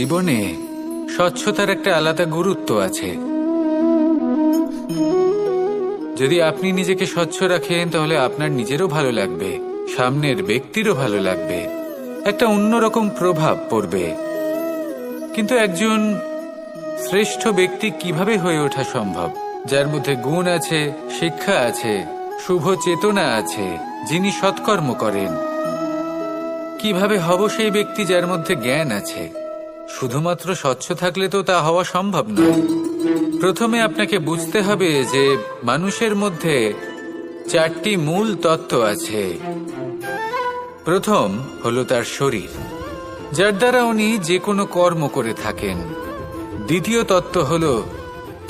জীবনে স্বচ্ছতার একটা আলাদা গুরুত্ব আছে। যদি আপনি নিজেকে স্বচ্ছ রাখেন তাহলে আপনার নিজেরও ভালো লাগবে, সামনের ব্যক্তিরও ভালো লাগবে, একটা অন্যরকম প্রভাব পড়বে। কিন্তু একজন শ্রেষ্ঠ ব্যক্তি কিভাবে হয়ে ওঠা সম্ভব? যার মধ্যে গুণ আছে, শিক্ষা আছে, শুভ চেতনা আছে, যিনি সৎকর্ম করেন। কিভাবে হব সেই ব্যক্তি যার মধ্যে জ্ঞান আছে? শুধুমাত্র স্বচ্ছ থাকলে তো তা হওয়া সম্ভব নয়। প্রথমে আপনাকে বুঝতে হবে যে মানুষের মধ্যে 4টি মূল তত্ত্ব আছে। প্রথম হলো তার শরীর, যার দ্বারা উনি যে কোনো কর্ম করে থাকেন। দ্বিতীয় তত্ত্ব হলো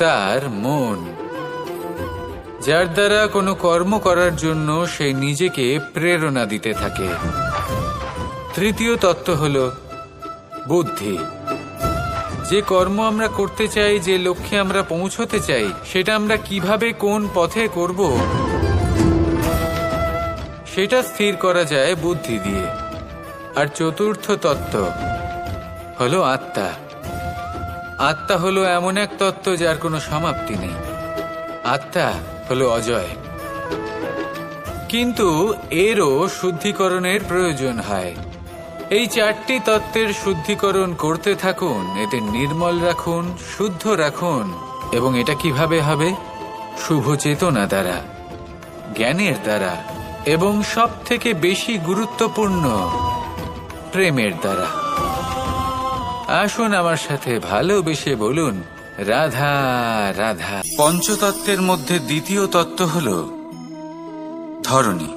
তার মন, যার দ্বারা কোনো কর্ম করার জন্য সে নিজেকে প্রেরণা দিতে থাকে। তৃতীয় তত্ত্ব হলো বুদ্ধি, যে কর্ম আমরা করতে চাই, যে লক্ষ্যে আমরা পৌঁছতে চাই, সেটা আমরা কিভাবে কোন পথে করব সেটা স্থির করা যায় বুদ্ধি দিয়ে। আর চতুর্থ তত্ত্ব হলো আত্মা। আত্মা হলো এমন এক তত্ত্ব যার কোনো সমাপ্তি নেই। আত্মা হলো অজয়। কিন্তু এরও শুদ্ধিকরণের প্রয়োজন হয়। এই 4টি তত্ত্বের শুদ্ধিকরণ করতে থাকুন, এদের নির্মল রাখুন, শুদ্ধ রাখুন। এবং এটা কিভাবে হবে? শুভ চেতনা দ্বারা, জ্ঞানের দ্বারা, এবং সব থেকে বেশি গুরুত্বপূর্ণ প্রেমের দ্বারা। আসুন আমার সাথে ভালোবেসে বলুন রাধা রাধা। পঞ্চতত্ত্বের মধ্যে দ্বিতীয় তত্ত্ব হল ধরণী,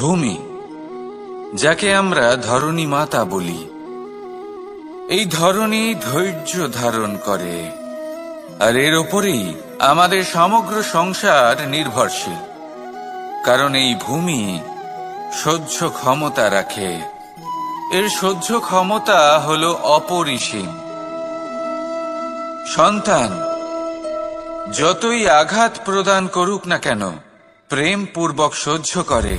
ভূমি, যাকে আমরা ধরণী মাতা বলি। এই ধরণী ধৈর্য ধারণ করে, আর এর ওপরেই আমাদের সমগ্র সংসার নির্ভরশীল। কারণ এই ভূমি সহ্য ক্ষমতা রাখে। এর সহ্য ক্ষমতা হলো অপরিসীম। সন্তান যতই আঘাত প্রদান করুক না কেন, প্রেম পূর্বক সহ্য করে,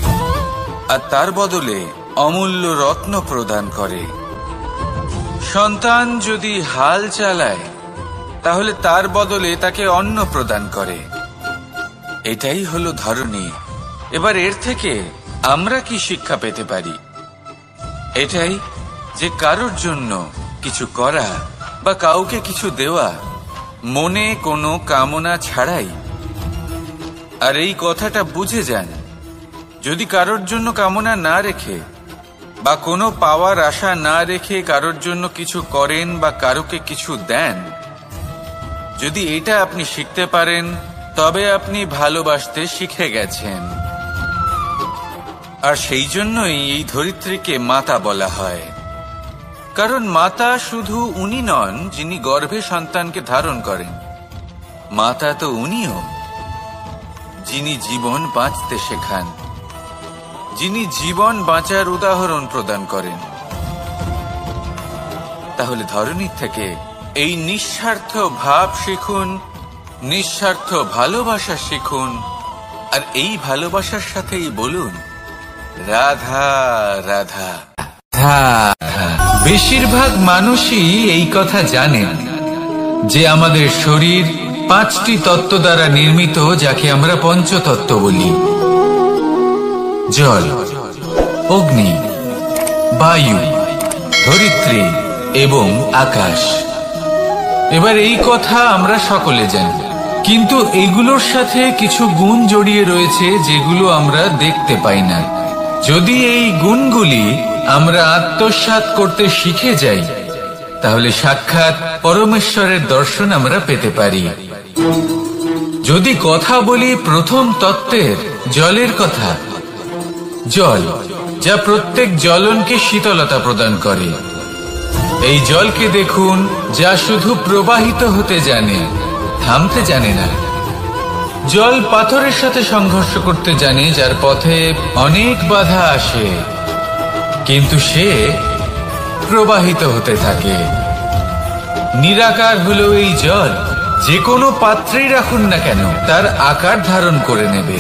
আর তার বদলে অমূল্য রত্ন প্রদান করে। সন্তান যদি হাল চালায়, তাহলে তার বদলে তাকে অন্ন প্রদান করে। এটাই হলো ধরণী। এবার এর থেকে আমরা কি শিক্ষা পেতে পারি? এটাই যে কারোর জন্য কিছু করা বা কাউকে কিছু দেওয়া মনে কোনো কামনা ছাড়াই। আর এই কথাটা বুঝে যান, যদি কারোর জন্য কামনা না রেখে বা কোনো পাওয়ার আশা না রেখে কারোর জন্য কিছু করেন বা কারোকে কিছু দেন, যদি এটা আপনি শিখতে পারেন, তবে আপনি ভালোবাসতে শিখে গেছেন। আর সেই জন্যই এই ধরিত্রীকে মাতা বলা হয়। কারণ মাতা শুধু উনি নন যিনি গর্ভে সন্তানকে ধারণ করেন, মাতা তো উনিও যিনি জীবন বাঁচতে শেখান, যিনি জীবন বাঁচার উদাহরণ প্রদান করেন। তাহলে ধরণীর থেকে এই নিঃস্বার্থ ভাব শিখুন, নিঃস্বার্থ ভালোবাসা শিখুন, আর এই ভালোবাসার সাথেই বলুন রাধা রাধা। বেশিরভাগ মানুষই এই কথা জানেন যে আমাদের শরীর 5টি তত্ত্ব দ্বারা নির্মিত, যাকে আমরা পঞ্চতত্ত্ব বলি। জল, অগ্নি, বায়ু, ধরিত্রী এবং আকাশ। এবার এই কথা আমরা সকলে জানি, কিন্তু এগুলোর সাথে কিছু গুণ জড়িয়ে রয়েছে যেগুলো আমরা দেখতে পাই না। যদি এই গুণগুলি আমরা আত্মসাৎ করতে শিখে যাই, তাহলে সাক্ষাৎ পরমেশ্বরের দর্শন আমরা পেতে পারি। যদি কথা বলি প্রথম তত্ত্বের, জলের কথা, জল যা প্রত্যেক জ্বলনকে শীতলতা প্রদান করে। এই জলকে দেখুন, যা শুধু প্রবাহিত হতে জানে, থামতে জানে না। জল পাথরের সাথে সংঘর্ষ করতে জানে, যার পথে অনেক বাধা আসে, কিন্তু সে প্রবাহিত হতে থাকে। নিরাকার হলো এই জল, যে কোনো পাত্রেই রাখুন না কেন তার আকার ধারণ করে নেবে।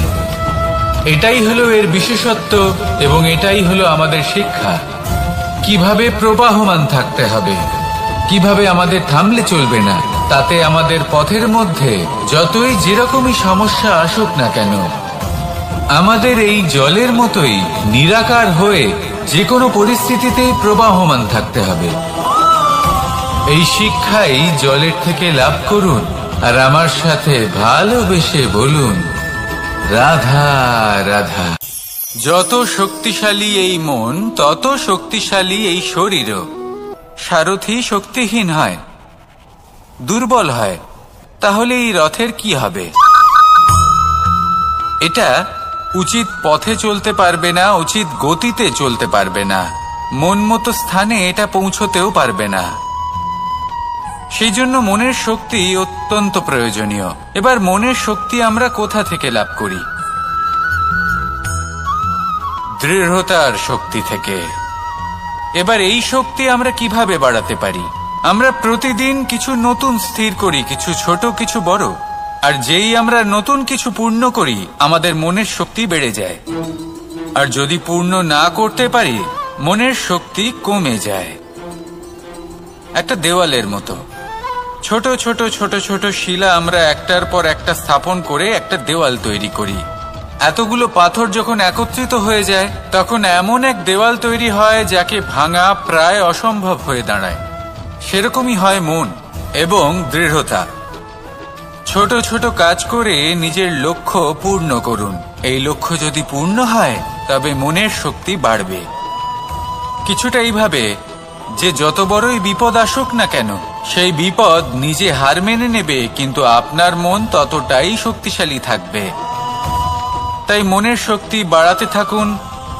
এটাই হলো এর বিশেষত্ব এবং এটাই হলো আমাদের শিক্ষা। কিভাবে প্রবাহমান থাকতে হবে, কিভাবে আমাদের থামলে চলবে না, তাতে আমাদের পথের মধ্যে যতই যেরকমই সমস্যা আসুক না কেন আমাদের এই জলের মতোই নিরাকার হয়ে যে কোনো পরিস্থিতিতেই প্রবাহমান থাকতে হবে। এই শিক্ষাই জলের থেকে লাভ করুন আর আমার সাথে ভালোবেসে বলুন, রাধা রাধা। যত শক্তিশালী এই মন, তত শক্তিশালী এই শরীরও। সারথি শক্তিহীন হয়, দুর্বল হয়, তাহলে এই রথের কি হবে? এটা উচিত পথে চলতে পারবে না, উচিত গতিতে চলতে পারবে না, মন মতো স্থানে এটা পৌঁছতেও পারবে না। সেই জন্য মনের শক্তি অত্যন্ত প্রয়োজনীয়। এবার মনের শক্তি আমরা কোথা থেকে লাভ করি? দৃঢ়তার শক্তি থেকে। এবার এই শক্তি আমরা কিভাবে বাড়াতে পারি? আমরা প্রতিদিন কিছু নতুন স্থির করি, কিছু ছোট কিছু বড়, আর যেই আমরা নতুন কিছু পূর্ণ করি আমাদের মনের শক্তি বেড়ে যায়। আর যদি পূর্ণ না করতে পারি মনের শক্তি কমে যায়। একটা দেওয়ালের মতো ছোট ছোট ছোট ছোট শিলা আমরা একটার পর একটা স্থাপন করে একটা দেওয়াল তৈরি করি। এতগুলো পাথর যখন একত্রিত হয়ে যায় তখন এমন এক দেওয়াল তৈরি হয় যাকে ভাঙা প্রায় অসম্ভব হয়ে দাঁড়ায়। সেরকমই হয় মন এবং দৃঢ়তা। ছোট ছোট কাজ করে নিজের লক্ষ্য পূর্ণ করুন। এই লক্ষ্য যদি পূর্ণ হয় তবে মনের শক্তি বাড়বে। কিছুটা এইভাবে যে যত বড়ই বিপদ আসুক না কেন সেই বিপদ নিজে হার মেনে নেবে, কিন্তু আপনার মন ততটাই শক্তিশালী থাকবে। তাই মনের শক্তি বাড়াতে থাকুন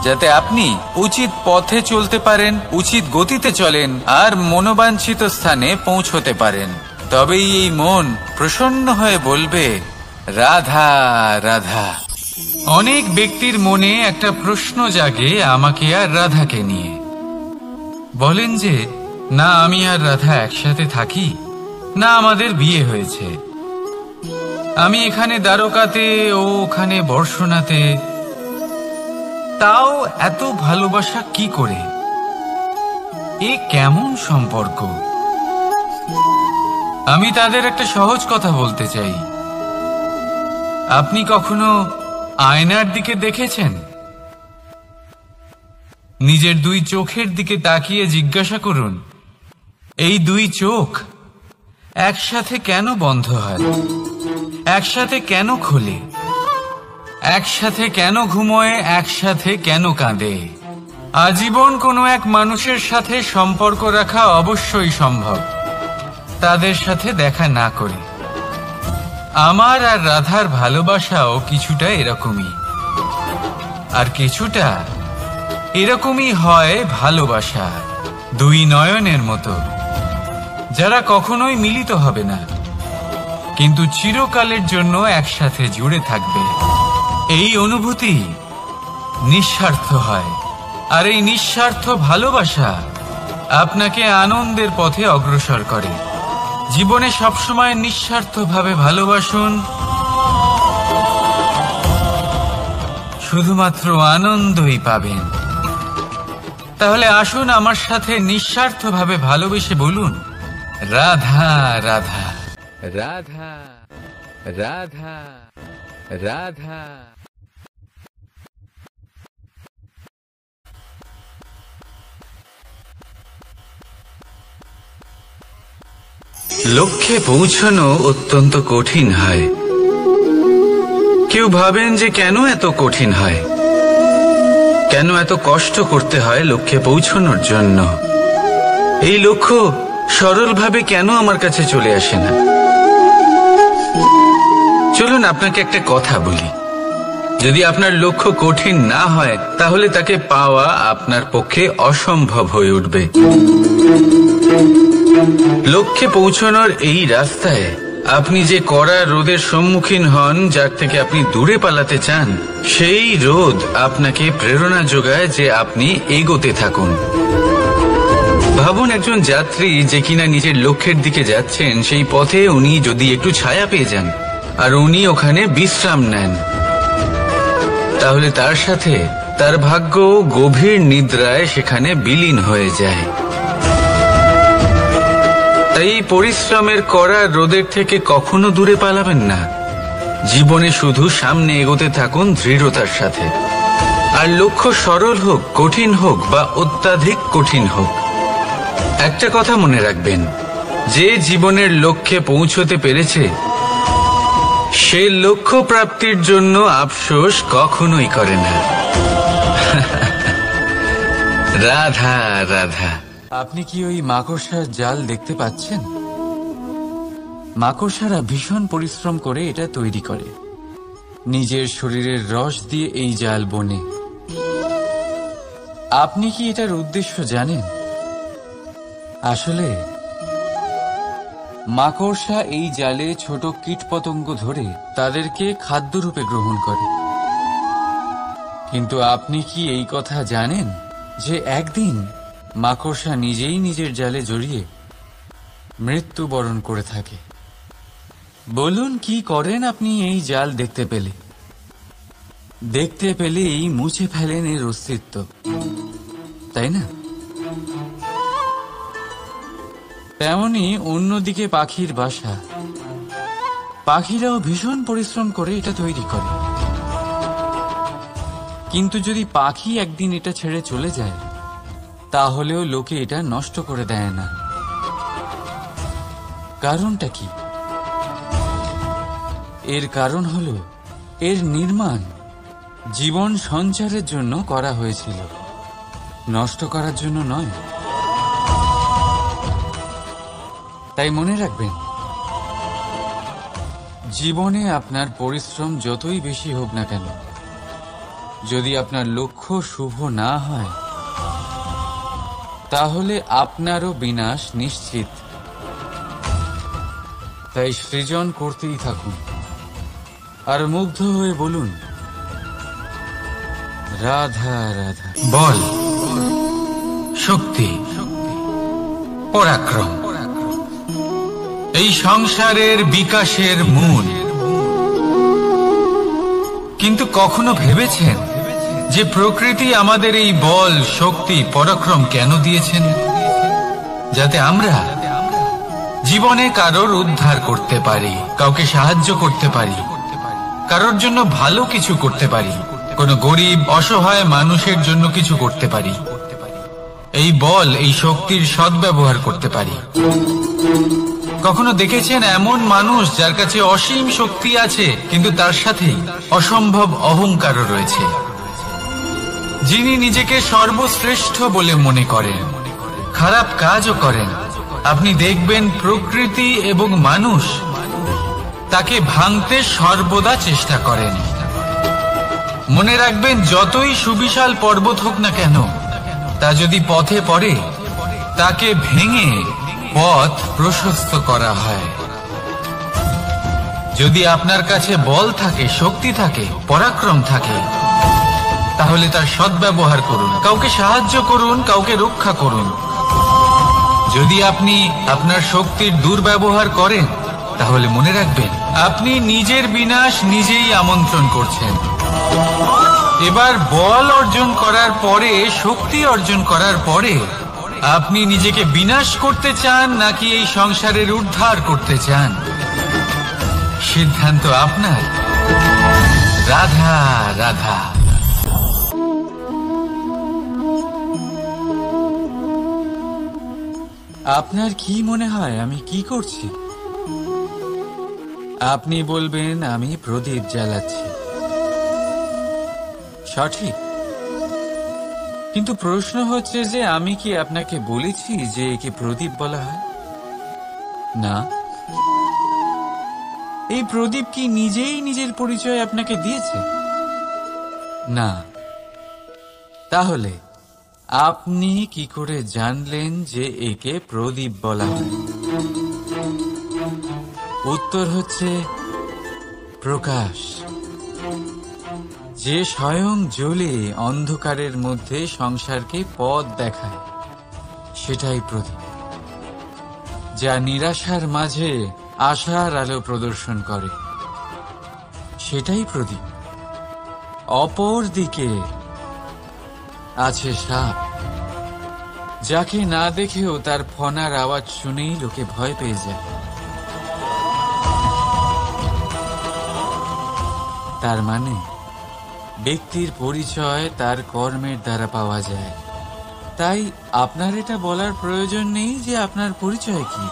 যাতে আপনি উচিত পথে চলতে পারেন, উচিত গতিতে চলেন আর মনোবাঞ্ছিত স্থানে পৌঁছতে পারেন। তবেই এই মন প্রসন্ন হয়ে বলবে, রাধা রাধা। অনেক ব্যক্তির মনে একটা প্রশ্ন জাগে আমাকে আর রাধাকে নিয়ে। বলেন যে না আমি আর রাধা একসাথে থাকি, না আমাদের বিয়ে হয়েছে, আমি এখানে দ্বারকাতে ও ওখানে বর্ষনাতে, তাও এত ভালোবাসা কি করে? এ কেমন সম্পর্ক? আমি তাদের একটা সহজ কথা বলতে চাই। আপনি কখনো আয়নার দিকে দেখেছেন? নিজের দুই চোখের দিকে তাকিয়ে জিজ্ঞাসা করুন, এই দুই চোখ একসাথে কেন বন্ধ হয়, একসাথে কেন খোলে, একসাথে কেন ঘুমোয়, একসাথে কেন কাঁদে? আজীবন কোনো এক মানুষের সাথে সম্পর্ক রাখা অবশ্যই সম্ভব, তাদের সাথে দেখা না করে। আমার আর রাধার ভালোবাসাও কিছুটা এরকমই, আর কিছুটা এরকমই হয় ভালোবাসা দুই নয়নের মতো, যারা কখনোই মিলিত হবে না কিন্তু চিরকালের জন্য একসাথে জুড়ে থাকবে। এই অনুভূতি নিঃস্বার্থ হয়, আর এই নিঃস্বার্থ ভালোবাসা আপনাকে আনন্দের পথে অগ্রসর করে। জীবনে সবসময় নিঃস্বার্থভাবে ভালোবাসুন, শুধুমাত্র আনন্দই পাবেন। তাহলে আসুন আমার সাথে নিঃস্বার্থভাবে ভালোবেসে বলুন, রাধা রাধা রাধা রাধা রাধা। লক্ষ্যে পৌঁছানো অত্যন্ত কঠিন হয়। কেউ ভাবেন যে কেন এত কঠিন হয়, কেন এত কষ্ট করতে হয় লক্ষ্যে পৌঁছানোর জন্য। এই লক্ষ্য সরলভাবে কেন আমার কাছে চলে আসে না? চলুন আপনাকে একটা কথা বলি, যদি আপনার লক্ষ্য কঠিন না হয় তাহলে তাকে পাওয়া আপনার পক্ষে অসম্ভব হয়ে উঠবে। লক্ষ্যে পৌঁছানোর এই রাস্তায় আপনি যে কড়া রোদের সম্মুখীন হন, যার থেকে আপনি দূরে পালাতে চান, সেই রোদ আপনাকে প্রেরণা যোগায় যে আপনি এগোতে থাকুন। ভাবুন একজন যাত্রী যে কিনা নিজের লক্ষ্যের দিকে যাচ্ছেন, সেই পথে উনি যদি একটু ছায়া পেয়ে যান আর উনি ওখানে বিশ্রাম নেন, তাহলে তার সাথে তার ভাগ্য গভীর নিদ্রায় সেখানে বিলীন হয়ে যায়। তাই পরিশ্রমের কড়া রোদের থেকে কখনো দূরে পালাবেন না। জীবনে শুধু সামনে এগোতে থাকুন দৃঢ়তার সাথে। আর লক্ষ্য সরল হোক, কঠিন হোক বা অত্যাধিক কঠিন হোক, একটা কথা মনে রাখবেন, যে জীবনের লক্ষ্যে পৌঁছতে পেরেছে সে লক্ষ্য প্রাপ্তির জন্য আফসোস কখনোই করে না। রাধা রাধা। আপনি কি ওই মাকড়সার জাল দেখতে পাচ্ছেন? মাকড়সারা ভীষণ পরিশ্রম করে এটা তৈরি করে। নিজের শরীরের রস দিয়ে এই জাল বোনে। আপনি কি এটার উদ্দেশ্য জানেন? আসলে মাকড়সা এই জালে ছোট কীটপতঙ্গ ধরে তাদেরকে খাদ্যরূপে গ্রহণ করে। কিন্তু আপনি কি এই কথা জানেন যে একদিন মাকড়সা নিজেই নিজের জালে জড়িয়ে মৃত্যুবরণ করে থাকে? বলুন, কি করেন আপনি এই জাল দেখতে পেলেই মুছে ফেলেন এর অস্তিত্ব, তাই না? তেমনি অন্যদিকে পাখির বাসা। পাখিরাও ভীষণ পরিশ্রম করে এটা তৈরি করে। কিন্তু যদি পাখি একদিন এটা ছেড়ে চলে যায়, তাহলেও লোকে এটা নষ্ট করে দেয় না। কারণটা কি? এর কারণ হলো এর নির্মাণ জীবন সঞ্চারের জন্য করা হয়েছিল, নষ্ট করার জন্য নয়। তাই মনে রাখবেন, জীবনে আপনার পরিশ্রম যতই বেশি হোক না কেন, যদি আপনার লক্ষ্য শুভ না হয়, তাহলে আপনারও বিনাশ নিশ্চিত। তাই সৃজন করতেই থাকুন আর মুগ্ধ হয়ে বলুন, রাধা রাধা। বল, শক্তি, পরাক্রম এই সংসারের বিকাশের মূল। কিন্তু কখনো ভেবেছেন যে প্রকৃতি আমাদের এই বল, শক্তি, পরাক্রম কেন দিয়েছেন? যাতে আমরা জীবনে কারোর উদ্ধার করতে পারি, কাউকে সাহায্য করতে পারি, কারোর জন্য ভালো কিছু করতে পারি, কোনো গরিব অসহায় মানুষের জন্য কিছু করতে পারি। এই বল, এই শক্তির সদ্ব্যবহার করতে পারি। কখনো দেখেছেন এমন মানুষ যার কাছে অসীম শক্তি আছে, কিন্তু তার সাথে অসম্ভব অহংকারও রয়েছে? যিনি নিজেকে সর্বশ্রেষ্ঠ বলে মনে করেন, খারাপ কাজও করেন। আপনি দেখবেন প্রকৃতি এবং মানুষ তাকে ভাঙতে সর্বদা চেষ্টা করেন। মনে রাখবেন, যতই সুবিশাল পর্বত হোক না কেন, তা যদি পথে পড়ে, তাকে ভেঙে পথ প্রশস্ত করা হয়। যদি আপনার কাছে বল থাকে, শক্তি থাকে, পরাক্রম থাকে, তাহলে তার সদ্ব্যবহার করুন, কাউকে সাহায্য করুন, কাউকে রক্ষা করুন। যদি আপনি আপনার শক্তির দুর্ব্যবহার করেন, তাহলে মনে রাখবেন, আপনি নিজের বিনাশ নিজেই আমন্ত্রণ করছেন। এবার বল অর্জন করার পরে, শক্তি অর্জন করার পরে, আপনি নিজেকে বিনাশ করতে চান নাকি এই সংসারের উদ্ধার করতে চান? সিদ্ধান্ত আপনার। রাধা রাধা। আপনার কি মনে হয় আমি কি করছি? আপনি বলবেন আমি প্রদীপ জ্বালাচ্ছি। সঠিক। কিন্তু প্রশ্ন হচ্ছে যে আমি কি আপনাকে বলেছি যে একে প্রদীপ বলা হয়? না। এই প্রদীপ কি নিজেই নিজের পরিচয় আপনাকে দিয়েছে? না। তাহলে আপনি কি করে জানলেন যে একে প্রদীপ বলা হয়? উত্তর হচ্ছে প্রকাশ, যে স্বয়ং জ্বলে অন্ধকারের মধ্যে সংসারকে পথ দেখায়, সেটাই প্রদীপ। যা নিরাশার মাঝে আশার আলো প্রদর্শন করে, সেটাই প্রদীপ। অপর দিকে আছে সাপ, যাকে না দেখেও তার ফনার আওয়াজ শুনেই লোকে ভয় পেয়ে যায়। তার মানে ব্যক্তির পরিচয় তার কর্মের দ্বারা পাওয়া যায়। তাই আপনার এটা বলার প্রয়োজন নেই যে আপনার পরিচয় কি।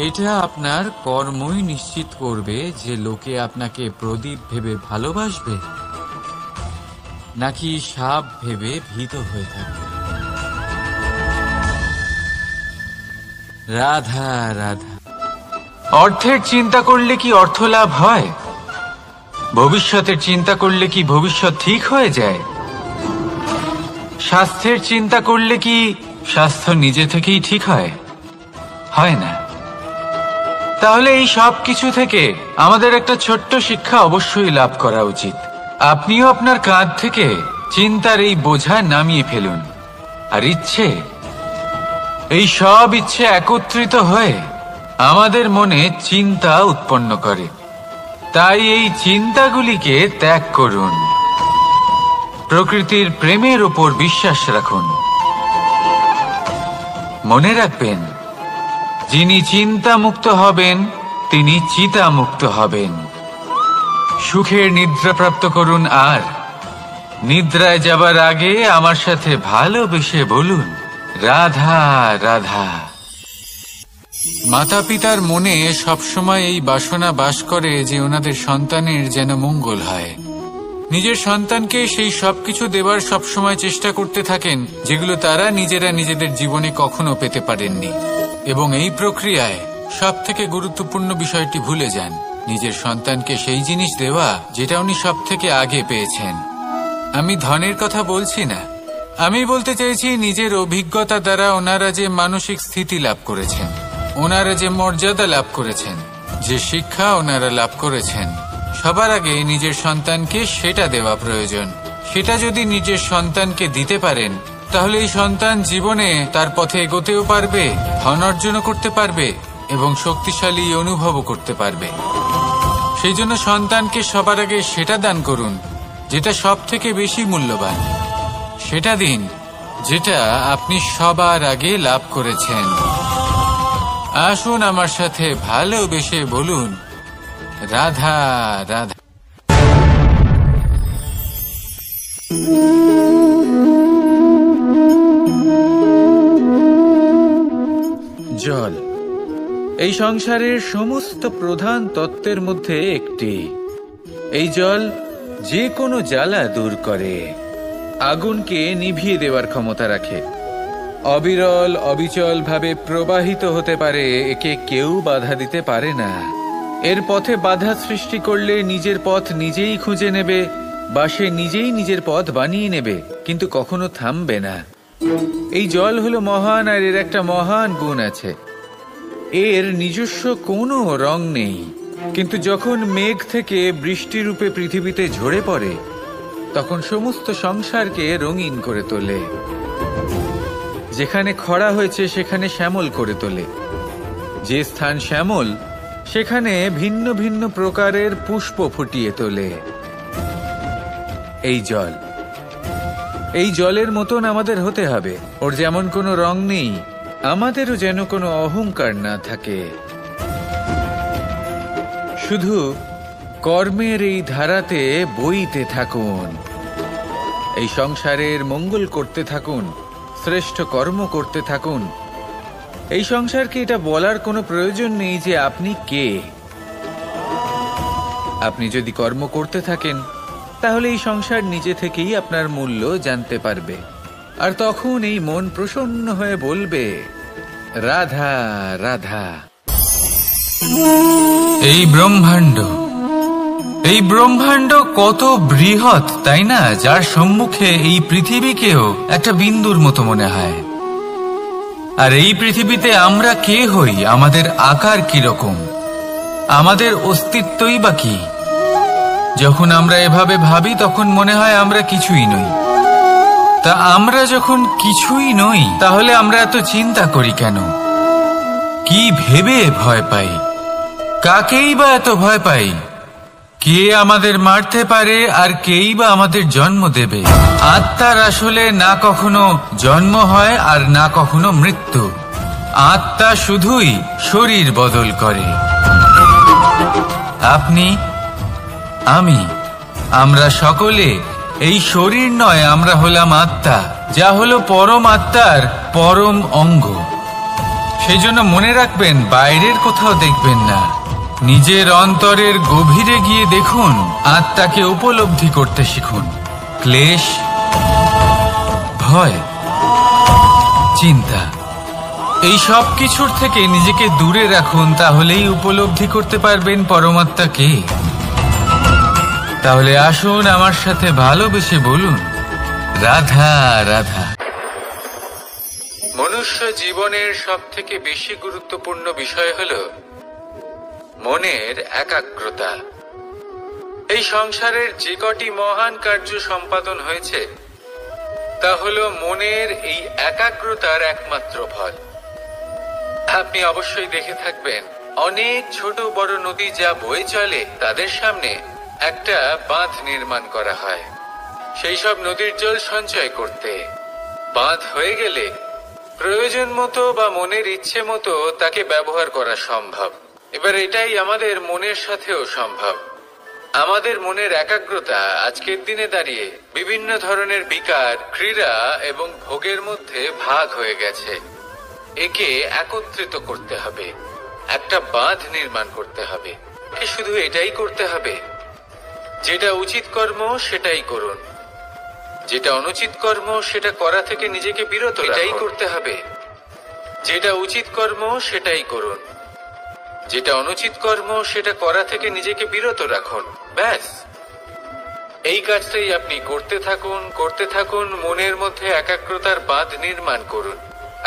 এটা আপনার কর্মই নিশ্চিত করবে যে লোকে আপনাকে প্রদীপ ভেবে ভালোবাসবে নাকি সাপ ভেবে ভীত হয়ে থাকবে। রাধা রাধা। অর্থের চিন্তা করলে কি অর্থ লাভ হয়? ভবিষ্যতের চিন্তা করলে কি ভবিষ্যৎ ঠিক হয়ে যায়? স্বাস্থ্যের চিন্তা করলে কি স্বাস্থ্য নিজে থেকেই ঠিক হয়? হয় না। তাহলে এই সব কিছু থেকে আমাদের একটা ছোট্ট শিক্ষা অবশ্যই লাভ করা উচিত। আপনিও আপনার কাঁধ থেকে চিন্তার এই বোঝা নামিয়ে ফেলুন। আর এই সব ইচ্ছে একত্রিত হয়ে আমাদের মনে চিন্তা উৎপন্ন করে। তাই এই চিন্তাগুলিকে ত্যাগ করুন। প্রকৃতির প্রেমের উপর বিশ্বাস রাখুন। মনে রাখবেন, যিনি চিন্তা মুক্ত হবেন তিনি চিতা মুক্ত হবেন। সুখের নিদ্রা প্রাপ্ত করুন, আর নিদ্রায় যাবার আগে আমার সাথে ভালোবেসে বলুন রাধা রাধা। মাতা পিতার মনে সবসময় এই বাসনা বাস করে যে ওনাদের সন্তানের যেন মঙ্গল হয়। নিজের সন্তানকে সেই সবকিছু দেবার সবসময় চেষ্টা করতে থাকেন যেগুলো তারা নিজেরা নিজেদের জীবনে কখনো পেতে পারেননি। এবং এই প্রক্রিয়ায় সব থেকে গুরুত্বপূর্ণ বিষয়টি ভুলে যান, নিজের সন্তানকে সেই জিনিস দেওয়া যেটা উনি সব থেকে আগে পেয়েছেন। আমি ধনের কথা বলছি না, আমি বলতে চাইছি নিজের অভিজ্ঞতা দ্বারা ওনারা যে মানসিক স্থিতি লাভ করেছেন, ওনারা যে মর্যাদা লাভ করেছেন, যে শিক্ষা ওনারা লাভ করেছেন, সবার আগে নিজের সন্তানকে সেটা দেওয়া প্রয়োজন। সেটা যদি নিজের সন্তানকে দিতে পারেন তাহলে এই সন্তান জীবনে তার পথে এগোতেও পারবে, ধন অর্জনও করতে পারবে এবং শক্তিশালী অনুভবও করতে পারবে। সেই জন্য সন্তানকে সবার আগে সেটা দান করুন যেটা সব থেকে বেশি মূল্যবান। সেটা দিন যেটা আপনি সবার আগে লাভ করেছেন। আসুন আমার সাথে ভালোবেসে বলুন রাধা রাধা। জল এই সংসারের সমস্ত প্রধান তত্ত্বের মধ্যে একটি। এই জল যে কোনো জ্বালা দূর করে, আগুনকে নিভিয়ে দেওয়ার ক্ষমতা রাখে, অবিরল অবিচল ভাবে প্রবাহিত হতে পারে, একে কেউ বাধা দিতে পারে না। এর পথে বাধা সৃষ্টি করলে নিজের পথ নিজেই খুঁজে নেবে বা সে নিজেই নিজের পথ বানিয়ে নেবে, কিন্তু কখনো থামবে না। এই জল হলো মহান, আর এর একটা মহান গুণ আছে, এর নিজস্ব কোনো রং নেই। কিন্তু যখন মেঘ থেকে বৃষ্টি রূপে পৃথিবীতে ঝরে পড়ে তখন সমস্ত সংসারকে রঙিন করে তোলে। যেখানে খরা হয়েছে সেখানে শ্যামল করে তোলে, যে স্থান শ্যামল সেখানে ভিন্ন ভিন্ন প্রকারের পুষ্প ফুটিয়ে তোলে। এই জলের মতন আমাদের হতে হবে। ওর যেমন কোনো রং নেই, আমাদেরও যেন কোনো অহংকার না থাকে। শুধু কর্মের এই ধারাতে বইতে থাকুন, এই সংসারের মঙ্গল করতে থাকুন, শ্রেষ্ঠ কর্ম করতে থাকুন। এই সংসারকে এটা বলার কোনো প্রয়োজন নেই যে আপনি কে। আপনি যদি কর্ম করতে থাকেন তাহলে এই সংসার নিজে থেকেই আপনার মূল্য জানতে পারবে, আর তখন এই মন প্রসন্ন হয়ে বলবে রাধা রাধা। এই ব্রহ্মাণ্ড কত বৃহৎ, তাই না? যার সম্মুখে এই পৃথিবীকেও একটা বিন্দুর মতো মনে হয়। আর এই পৃথিবীতে আমরা কে হই, আমাদের আকার কিরকম, আমাদের অস্তিত্বই বা কি? যখন আমরা এভাবে ভাবি তখন মনে হয় আমরা কিছুই নই। তা আমরা যখন কিছুই নই তাহলে আমরা এত চিন্তা করি কেন? কি ভেবে ভয় পাই? কাকেই বা এত ভয় পাই? কে আমাদের মারতে পারে আর কেই বা আমাদের জন্ম দেবে? আত্মার আসলে না কখনো জন্ম হয় আর না কখনো মৃত্যু। আত্মা শুধুই শরীর বদল করে। আপনি, আমি, আমরা সকলে এই শরীর নয়, আমরা হলাম আত্মা, যা হলো পরম আত্মার পরম অঙ্গ। সেই জন্য মনে রাখবেন, বাইরের কোথাও দেখবেন না, নিজের অন্তরের গভীরে গিয়ে দেখুন, আত্মাকে উপলব্ধি করতে শিখুন। ক্লেশ, ভয়, চিন্তা, এই সব কিছুর থেকে নিজেকে দূরে রাখুন, তাহলেই উপলব্ধি করতে পারবেন পরমাত্মাকে। তাহলে আসুন আমার সাথে ভালোবেসে বলুন, রাধা রাধা। মনুষ্য জীবনের সব থেকে বেশি গুরুত্বপূর্ণ বিষয় হল মনের একাগ্রতা। এই সংসারের যে কটি মহান কার্য সম্পাদন হয়েছে তা হল মনের এই একাগ্রতার একমাত্র ফল। আপনি অবশ্যই দেখে থাকবেন, অনেক ছোট বড় নদী যা বয়ে চলে তাদের সামনে একটা বাঁধ নির্মাণ করা হয় সেই সব নদীর জল সঞ্চয় করতে। বাঁধ হয়ে গেলে প্রয়োজন মতো বা মনের ইচ্ছে মতো তাকে ব্যবহার করা সম্ভব। এবার এটাই আমাদের মনের সাথেও সম্ভব। আমাদের মনের একাগ্রতা আজকের দিনে দাঁড়িয়ে বিভিন্ন ধরনের বিকার, ক্রীড়া এবং ভোগের মধ্যে ভাগ হয়ে গেছে। একে একত্রিত করতে হবে, একটা বাঁধ নির্মাণ করতে হবে। শুধু এটাই করতে হবে, যেটা উচিত কর্ম সেটাই করুন, যেটা অনুচিত কর্ম সেটা করা থেকে নিজেকে বিরত এটাই করতে হবে। যেটা উচিত কর্ম সেটাই করুন, যেটা অনুচিত কর্ম সেটা করা থেকে নিজেকে বিরত রাখুন। ব্যাস, এই কাজটাই আপনি করতে থাকুন, করতে থাকুন। মনের মধ্যে একাগ্রতার বাঁধ নির্মাণ করুন।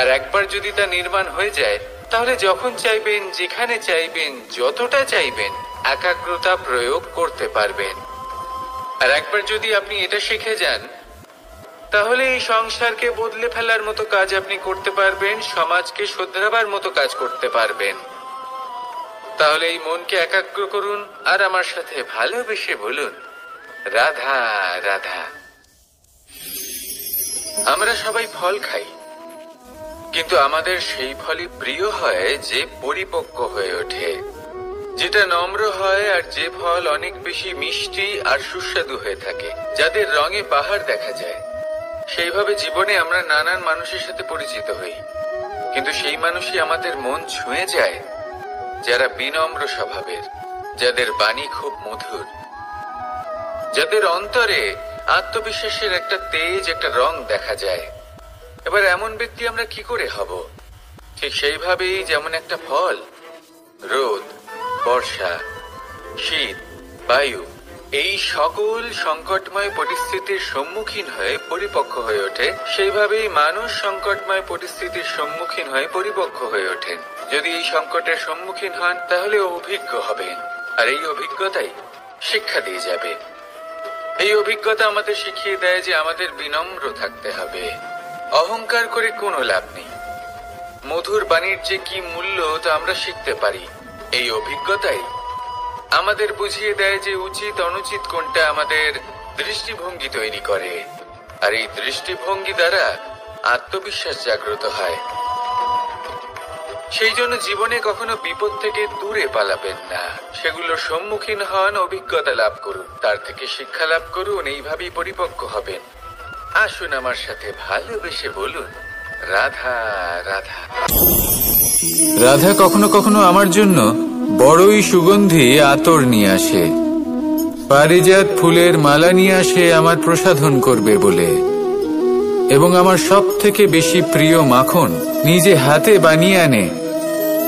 আর একবার যদি তা নির্মাণ হয়ে যায়, তাহলে যখন চাইবেন, যেখানে চাইবেন, যতটা চাইবেন একাগ্রতা প্রয়োগ করতে পারবেন। আর একবার যদি আপনি এটা শিখে যান, তাহলে এই সংসারকে বদলে ফেলার মতো কাজ আপনি করতে পারবেন, সমাজকে শুধরাবার মতো কাজ করতে পারবেন। তাহলে এই মনকে একাগ্র করুন আর আমার সাথে ভালোবেসে বলুন, রাধা রাধা। আমরা সবাই ফল খাই, কিন্তু আমাদের সেই ফলই প্রিয় হয় যে পরিপক্ক হয়ে ওঠে, যেটা নম্র হয়, আর যে ফল অনেক বেশি মিষ্টি আর সুস্বাদু হয়ে থাকে, যাদের রঙে বাহার দেখা যায়। সেইভাবে জীবনে আমরা নানান মানুষের সাথে পরিচিত হই, কিন্তু সেই মানুষই আমাদের মন ছুঁয়ে যায় যারা বিনম্র স্বভাবের, যাদের বাণী খুব মধুর, যাদের অন্তরে আত্মবিশ্বাসের একটা তেজ, একটা রং দেখা যায়। এবার এমন ব্যক্তি আমরা কি করে হব? ঠিক সেইভাবেই যেমন একটা ফল রোদ, বর্ষা, শীত, বায়ু, এই সকল সংকটময় পরিস্থিতির সম্মুখীন হয়ে পরিপক্ক হয়ে ওঠে, সেইভাবেই মানুষ সংকটময় পরিস্থিতির সম্মুখীন হয়ে পরিপক্ক হয়ে ওঠেন। যদি এই সংকটের সম্মুখীন হন, তাহলে অভিজ্ঞ হবেন, আর এই অভিজ্ঞতাই শিক্ষা দিয়ে যাবে। এই অভিজ্ঞতা আমাদের শিখিয়ে দেয় যে আমাদের বিনম্র থাকতে হবে। অহংকার করে কোনো লাভ নেই। মধুর বাণীর যে কি মূল্য তা আমরা শিখতে পারি। এই অভিজ্ঞতাই আমাদের বুঝিয়ে দেয় যে উচিত অনুচিত কোনটা, আমাদের দৃষ্টিভঙ্গি তৈরি করে, আর এই দৃষ্টিভঙ্গি দ্বারা আত্মবিশ্বাস জাগ্রত হয়। সেই জন্য জীবনে কখনো বিপদ থেকে দূরে পালাবেন না, সেগুলোর সম্মুখীন হন, অভিজ্ঞতা লাভ করুন, তার থেকে শিক্ষা লাভ করুন, এইভাবেই পরিপক্ক হবেন। আসুন আমার সাথে ভালোবেসে বলুন, রাধা রাধা। রাধা কখনো কখনো আমার জন্য বড়ই সুগন্ধি আতর নিয়ে আসে, পারিজাত ফুলের মালা নিয়ে আসে আমার প্রসাধন করবে বলে, এবং আমার সব থেকে বেশি প্রিয় মাখন নিজে হাতে বানিয়ে আনে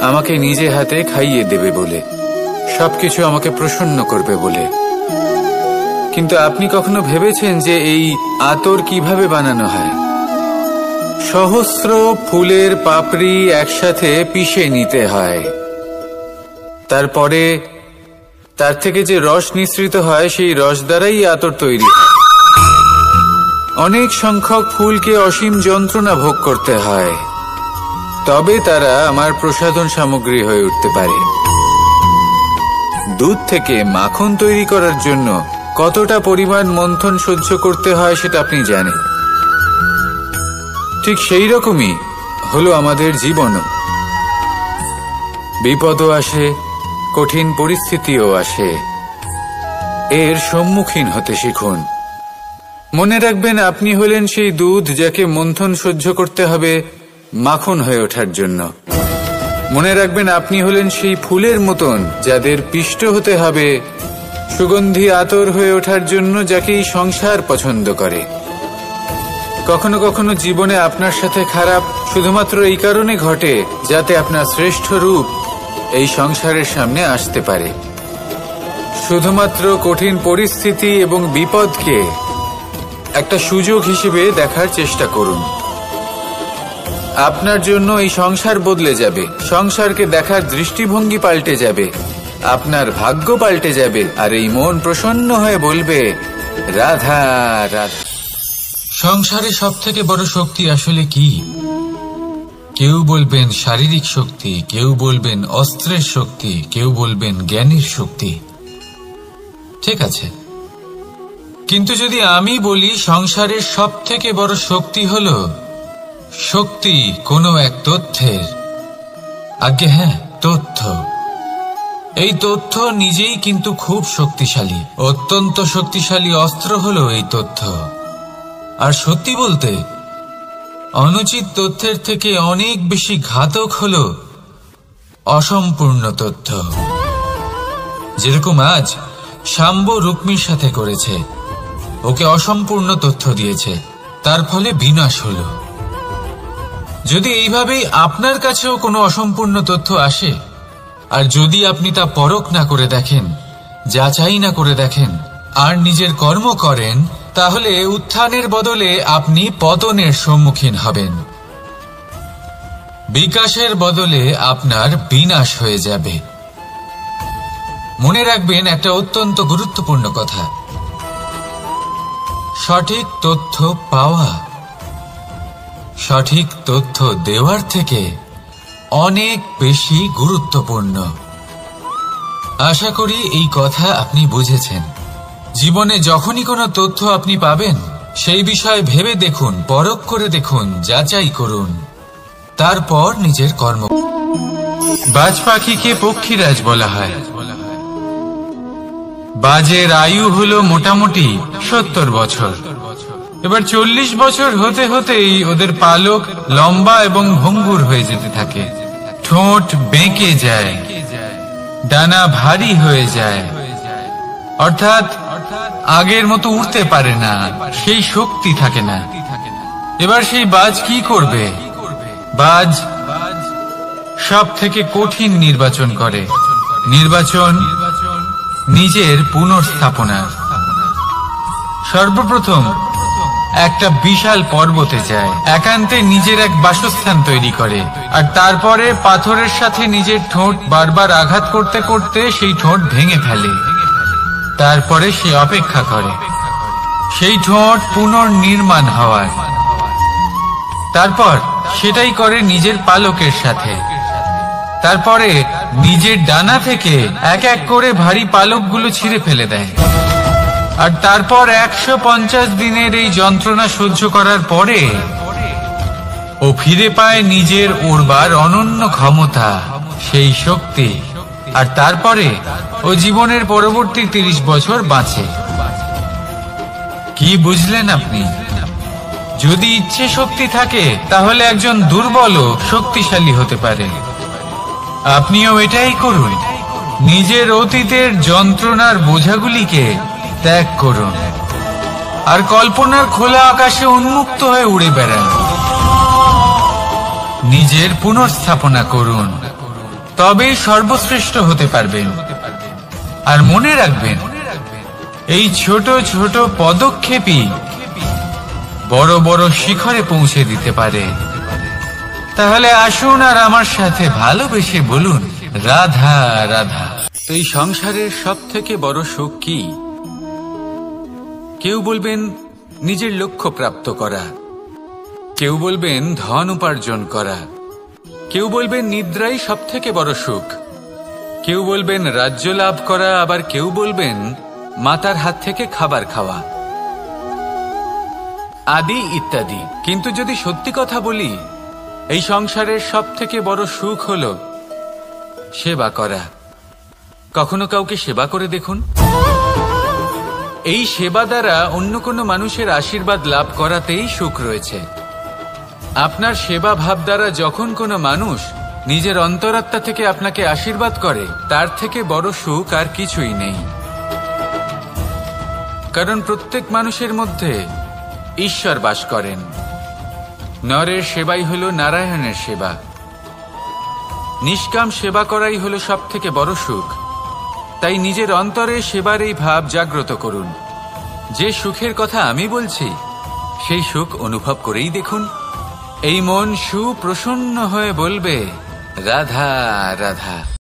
আমাকে নিজে হাতে খাইয়ে দেবে বলে, সবকিছু আমাকে প্রসন্ন করবে বলে। কিন্তু আপনি কখনো ভেবেছেন যে এই আতর কিভাবে বানানো হয়? সহস্র ফুলের পাপড়ি একসাথে পিষে নিতে হয়, তারপরে তার থেকে যে রস নিঃসৃত হয় সেই রস দ্বারাই আতর তৈরি হয়। অনেক সংখ্যক ফুলকে অসীম যন্ত্রণা ভোগ করতে হয়, তবে তারা আমার প্রসাধন সামগ্রী হয়ে উঠতে পারে। দুধ থেকে মাখন তৈরি করার জন্য কতটা পরিমাণ মন্থন সহ্য করতে হয় সেটা আপনি জানেন। ঠিক সেই রকমই হলো আমাদের জীবনও। বিপদও আসে, কঠিন পরিস্থিতিও আসে। এর সম্মুখীন হতে শিখুন। মনে রাখবেন, আপনি হলেন সেই দুধ যাকে মন্থন সহ্য করতে হবে মাখন হয়ে ওঠার জন্য। মনে রাখবেন, আপনি হলেন সেই ফুলের মতন যাদের পিষ্ট হতে হবে সুগন্ধি আতর হয়ে ওঠার জন্য, যাকে এই সংসার পছন্দ করে। কখনো কখনো জীবনে আপনার সাথে খারাপ শুধুমাত্র এই কারণে ঘটে যাতে আপনার শ্রেষ্ঠ রূপ এই সংসারের সামনে আসতে পারে। শুধুমাত্র কঠিন পরিস্থিতি এবং বিপদকে একটা সুযোগ হিসেবে দেখার চেষ্টা করুন। আপনার জন্য এই সংসার বদলে যাবে, সংসারকে দেখার দৃষ্টিভঙ্গি পাল্টে যাবে, আপনার ভাগ্য পাল্টে যাবে, আর এই মন প্রসন্ন হয়ে বলবে, রাধা রাধা। সংসারে সব থেকে বড় শক্তি আসলে কি? কেউ বলবেন শারীরিক শক্তি, কেউ বলবেন অস্ত্রের শক্তি, কেউ বলবেন জ্ঞানের শক্তি। ঠিক আছে, কিন্তু যদি আমি বলি সংসারের সব থেকে বড় শক্তি হলো শক্তি কোনো এক তথ্যের, আজ্ঞে হ্যাঁ, তথ্য। এই তথ্য নিজেই কিন্তু খুব শক্তিশালী, অত্যন্ত শক্তিশালী অস্ত্র হলো এই তথ্য। আর সত্যি বলতে, অনুচিত তথ্যের থেকে অনেক বেশি ঘাতক হলো অসম্পূর্ণ তথ্য। যেরকম আজ শাম্ব রুক্মির সাথে করেছে, ওকে অসম্পূর্ণ তথ্য দিয়েছে, তার ফলে বিনাশ হলো। যদি এইভাবেই আপনার কাছেও কোনো অসম্পূর্ণ তথ্য আসে, আর যদি আপনি তা পরখ না করে দেখেন, যাচাই না করে দেখেন, আর নিজের কর্ম করেন, তাহলে উত্থানের বদলে আপনি পতনের সম্মুখীন হবেন। বিকাশের বদলে আপনার বিনাশ হয়ে যাবে। মনে রাখবেন একটা অত্যন্ত গুরুত্বপূর্ণ কথা, সঠিক তথ্য পাওয়া সঠিক তথ্য দেওয়ার থেকে অনেক বেশি গুরুত্বপূর্ণ। আশা করি এই কথা আপনি বুঝেছেন। জীবনে যখনই কোনো তথ্য আপনি পাবেন, সেই বিষয়ে ভেবে দেখুন, পরখ করে দেখুন, যাচাই করুন, তারপর নিজের কর্ম। বাজ পাখিকে পক্ষীরাজ বলা হয়। বাজের আয়ু হলো মোটামুটি 70 বছর। এবার 40 বছর হতে হতেই ওদের পালক লম্বা এবং ভঙ্গুর হয়ে যেতে থাকে, ঠোঁট বেঁকে যায়, ডানা ভারী হয়ে যায়, অর্থাৎ আগের মতো উঠতে পারে না, সেই শক্তি থাকে না। এবার সেই বাজ কি করবে? বাজ সব থেকে কঠিন নির্বাচন করে, নির্বাচন নিজের পুনর্স্থাপনার। সর্বপ্রথম একটা বিশাল পর্বতে যায়, একান্তে নিজের এক বাসস্থান তৈরি করে, আর তারপরে পাথরের সাথে নিজের ঠোঁট বারবার আঘাত করতে করতে সেই ঠোঁট ভেঙে ফেলে। তারপরে সে অপেক্ষা করে সেই ঠোঁট পুনর্নির্মাণ হওয়ার। তারপর সেটাই করে নিজের পালকের সাথে। তারপরে নিজের ডানা থেকে এক এক করে ভারী পালকগুলো ছিঁড়ে ফেলে দেয়। আর তারপর 150 দিনের এই যন্ত্রণা সহ্য করার পরে ও ফিরে পায় নিজের উড়বার অনন্য ক্ষমতা, সেই শক্তি। আর তারপরে ও জীবনের পরবর্তী 30 বছর বাঁচে। কি বুঝলেন আপনি? যদি ইচ্ছে শক্তি থাকে, তাহলে একজন দুর্বলও শক্তিশালী হতে পারে। আপনিও এটাই করুন, নিজের অতীতের যন্ত্রণার বোঝাগুলিকে ত্যাগ করুন, আর কল্পনার খোলা আকাশে উন্মুক্ত হয়ে উড়ে বেড়ান। নিজের পুনর্স্থাপনা করুন, তবেই সর্বশ্রেষ্ঠ হতে পারবেন। আর মনে রাখবেন, এই ছোট ছোট পদক্ষেপই বড় বড় শিখরে পৌঁছে দিতে পারে। তাহলে আসুন আর আমার সাথে ভালোবেসে বলুন, রাধা রাধা। এই সংসারের সব থেকে বড় সুখ কি? কেউ বলবেন নিজের লক্ষ্য প্রাপ্ত করা, কেউ বলবেন ধন উপার্জন করা, কেউ বলবেন নিদ্রাই সব থেকে বড় সুখ, কেউ বলবেন রাজ্য লাভ করা, আবার কেউ বলবেন মাতার হাত থেকে খাবার খাওয়া, আদি ইত্যাদি। কিন্তু যদি সত্যি কথা বলি, এই সংসারের সব থেকে বড় সুখ হলো সেবা করা। কখনো কাউকে সেবা করে দেখুন। এই সেবা দ্বারা অন্য কোনো মানুষের আশীর্বাদ লাভ করাতেই সুখ রয়েছে। আপনার সেবা ভাব দ্বারা যখন কোনো মানুষ নিজের অন্তরাত্মা থেকে আপনাকে আশীর্বাদ করে, তার থেকে বড় সুখ আর কিছুই নেই। কারণ প্রত্যেক মানুষের মধ্যে ঈশ্বর বাস করেন। নরের সেবাই হলো নারায়ণের সেবা। নিষ্কাম সেবা করাই হলো সব থেকে বড় সুখ। তাই নিজের অন্তরে সেবার এই ভাব জাগ্রত করুন। যে সুখের কথা আমি বলছি, সেই সুখ অনুভব করেই দেখুন। এই মন সুপ্রসন্ন হয়ে বলবে, রাধা রাধা।